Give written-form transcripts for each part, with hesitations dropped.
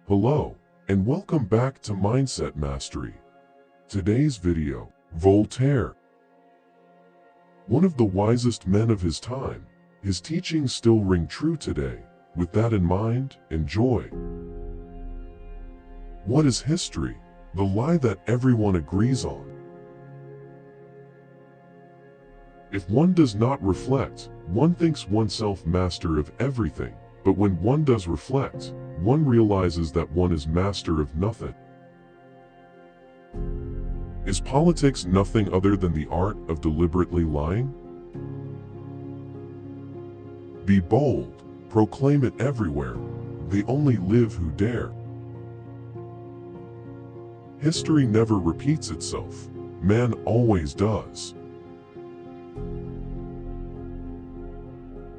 Hello, and welcome back to Mindset Mastery. Today's video, Voltaire. One of the wisest men of his time, his teachings still ring true today. With that in mind, enjoy. What is history? The lie that everyone agrees on. If one does not reflect, one thinks oneself master of everything, but when one does reflect, one realizes that one is master of nothing. Is politics nothing other than the art of deliberately lying? Be bold, proclaim it everywhere. They only live who dare. History never repeats itself. Man always does.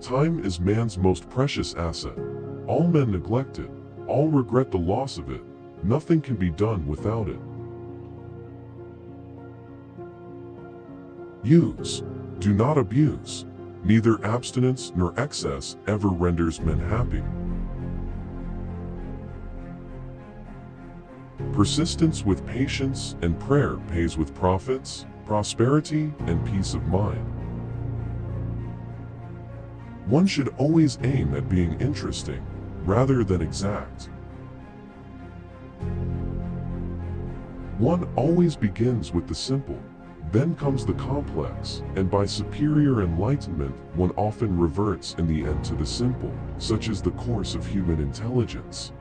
Time is man's most precious asset. All men neglect it. All regret the loss of it. Nothing can be done without it. Use. Do not abuse. Neither abstinence nor excess ever renders men happy. Persistence with patience and prayer pays with profits, prosperity, and peace of mind. One should always aim at being interesting, rather than exact. One always begins with the simple, then comes the complex, and by superior enlightenment, one often reverts in the end to the simple, such is the course of human intelligence.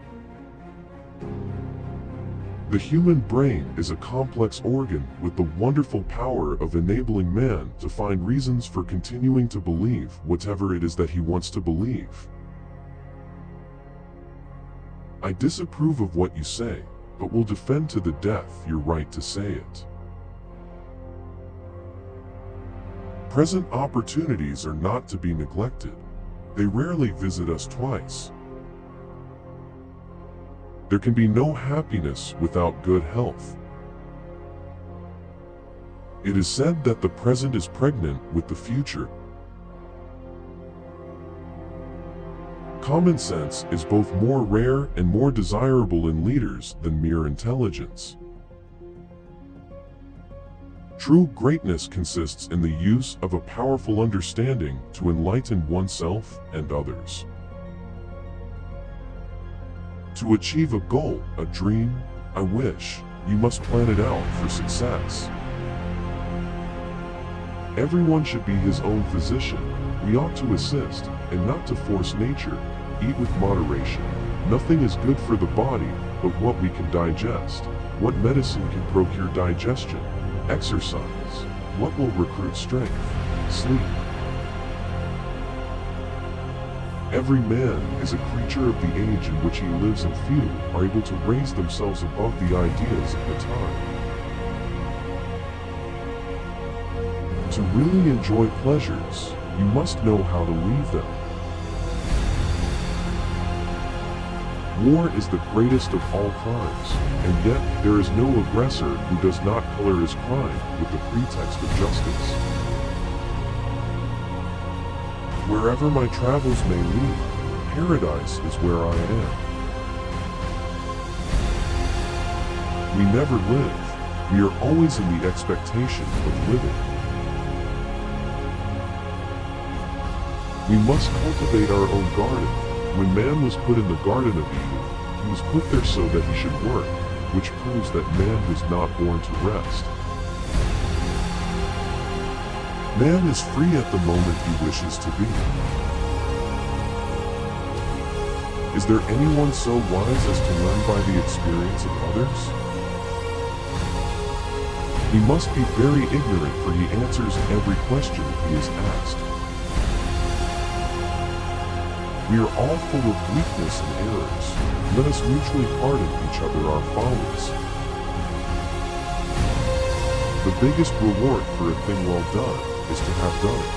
The human brain is a complex organ with the wonderful power of enabling man to find reasons for continuing to believe whatever it is that he wants to believe. I disapprove of what you say, but will defend to the death your right to say it. Present opportunities are not to be neglected. They rarely visit us twice. There can be no happiness without good health. It is said that the present is pregnant with the future. Common sense is both more rare and more desirable in leaders than mere intelligence. True greatness consists in the use of a powerful understanding to enlighten oneself and others. To achieve a goal, a dream, a wish, you must plan it out for success. Everyone should be his own physician. We ought to assist, and not to force nature. Eat with moderation. Nothing is good for the body, but what we can digest. What medicine can procure digestion? Exercise. What will recruit strength? Sleep. Every man is a creature of the age in which he lives, and few are able to raise themselves above the ideas of the time. To really enjoy pleasures, you must know how to leave them. War is the greatest of all crimes, and yet there is no aggressor who does not color his crime with the pretext of justice. Wherever my travels may lead, paradise is where I am. We never live. We are always in the expectation of living. We must cultivate our own garden. When man was put in the Garden of Eden, he was put there so that he should work, which proves that man was not born to rest. Man is free at the moment he wishes to be. Is there anyone so wise as to learn by the experience of others? He must be very ignorant, for he answers every question he is asked. We are all full of weakness and errors. Let us mutually pardon each other our follies. The biggest reward for a thing well done is to have done it.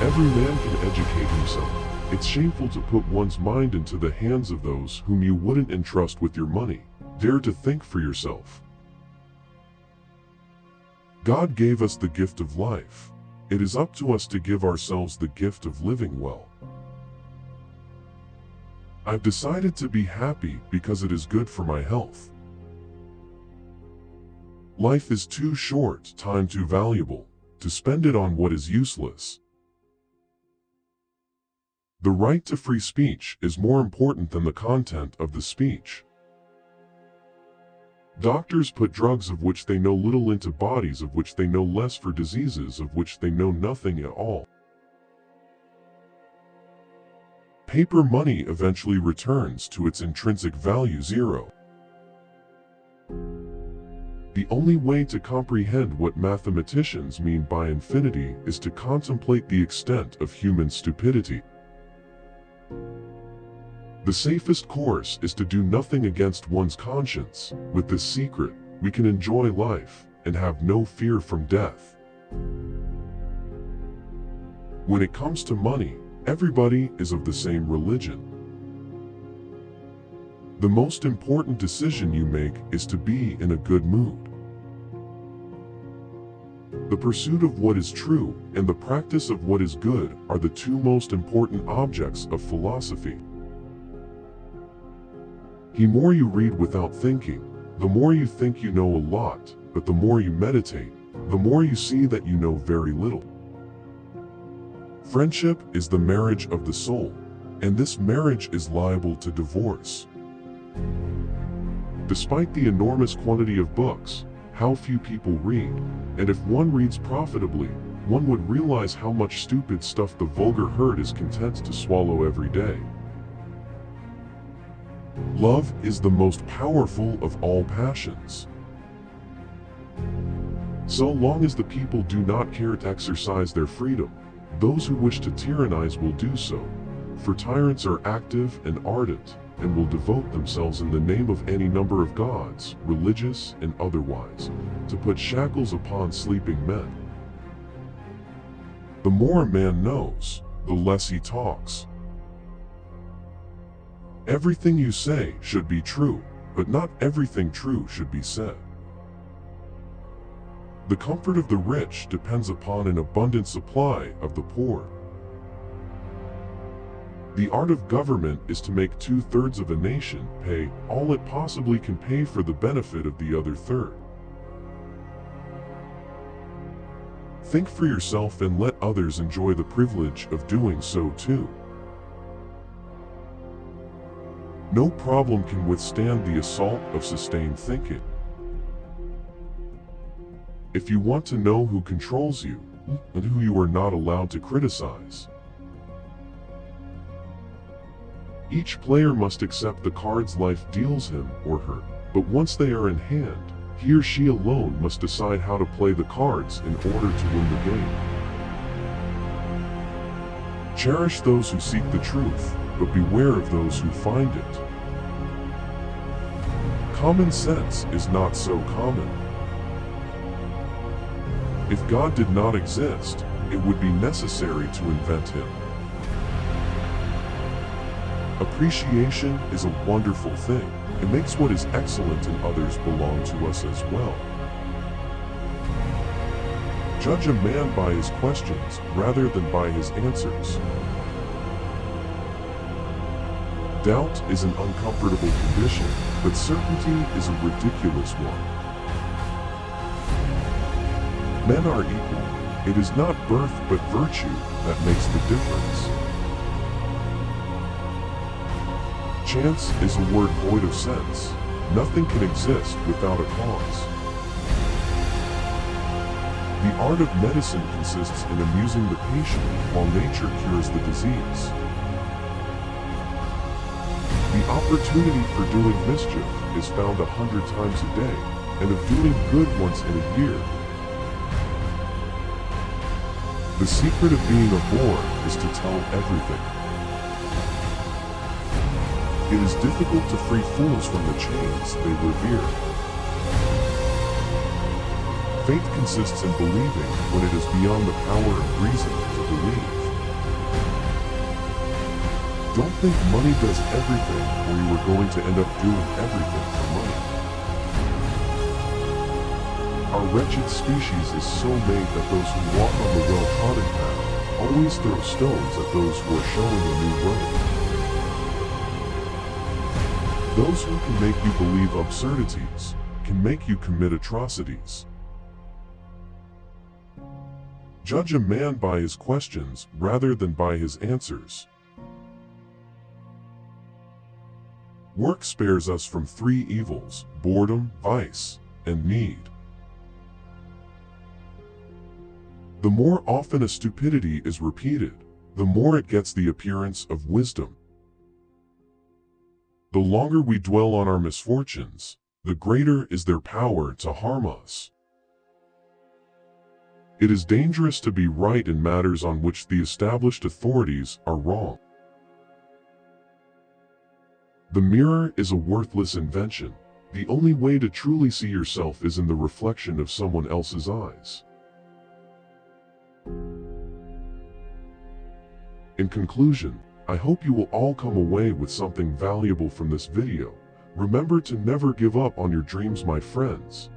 Every man can educate himself. It's shameful to put one's mind into the hands of those whom you wouldn't entrust with your money. Dare to think for yourself. God gave us the gift of life. It is up to us to give ourselves the gift of living well. I've decided to be happy because it is good for my health. Life is too short, time too valuable, to spend it on what is useless. The right to free speech is more important than the content of the speech. Doctors put drugs of which they know little into bodies of which they know less for diseases of which they know nothing at all. Paper money eventually returns to its intrinsic value zero. The only way to comprehend what mathematicians mean by infinity is to contemplate the extent of human stupidity. The safest course is to do nothing against one's conscience. With this secret, we can enjoy life and have no fear from death. When it comes to money, everybody is of the same religion. The most important decision you make is to be in a good mood. The pursuit of what is true and the practice of what is good are the two most important objects of philosophy. The more you read without thinking, the more you think you know a lot, but the more you meditate, the more you see that you know very little. Friendship is the marriage of the soul, and this marriage is liable to divorce. Despite the enormous quantity of books, how few people read, and if one reads profitably, one would realize how much stupid stuff the vulgar herd is content to swallow every day. Love is the most powerful of all passions. So long as the people do not care to exercise their freedom, those who wish to tyrannize will do so, for tyrants are active and ardent, and will devote themselves in the name of any number of gods, religious and otherwise, to put shackles upon sleeping men. The more a man knows, the less he talks. Everything you say should be true, but not everything true should be said. The comfort of the rich depends upon an abundant supply of the poor. The art of government is to make 2/3 of a nation pay all it possibly can pay for the benefit of the other third. Think for yourself and let others enjoy the privilege of doing so too. No problem can withstand the assault of sustained thinking. If you want to know who controls you, and who you are not allowed to criticize, each player must accept the cards life deals him or her, but once they are in hand, he or she alone must decide how to play the cards in order to win the game. Cherish those who seek the truth, but beware of those who find it. Common sense is not so common. If God did not exist, it would be necessary to invent him. Appreciation is a wonderful thing. It makes what is excellent in others belong to us as well. Judge a man by his questions rather than by his answers. Doubt is an uncomfortable condition, but certainty is a ridiculous one. Men are equal. It is not birth but virtue that makes the difference. Chance is a word void of sense. Nothing can exist without a cause. The art of medicine consists in amusing the patient while nature cures the disease. The opportunity for doing mischief is found 100 times a day, and of doing good once in a year. The secret of being a bore is to tell everything. It is difficult to free fools from the chains they revere. Faith consists in believing when it is beyond the power of reason to believe. Don't think money does everything, or you are going to end up doing everything for money. Our wretched species is so made that those who walk on the well-trodden path always throw stones at those who are showing a new road. Those who can make you believe absurdities can make you commit atrocities. Judge a man by his questions rather than by his answers. Work spares us from three evils: boredom, vice, and need. The more often a stupidity is repeated, the more it gets the appearance of wisdom. The longer we dwell on our misfortunes, the greater is their power to harm us. It is dangerous to be right in matters on which the established authorities are wrong. The mirror is a worthless invention. The only way to truly see yourself is in the reflection of someone else's eyes. In conclusion, I hope you will all come away with something valuable from this video. Remember to never give up on your dreams, my friends.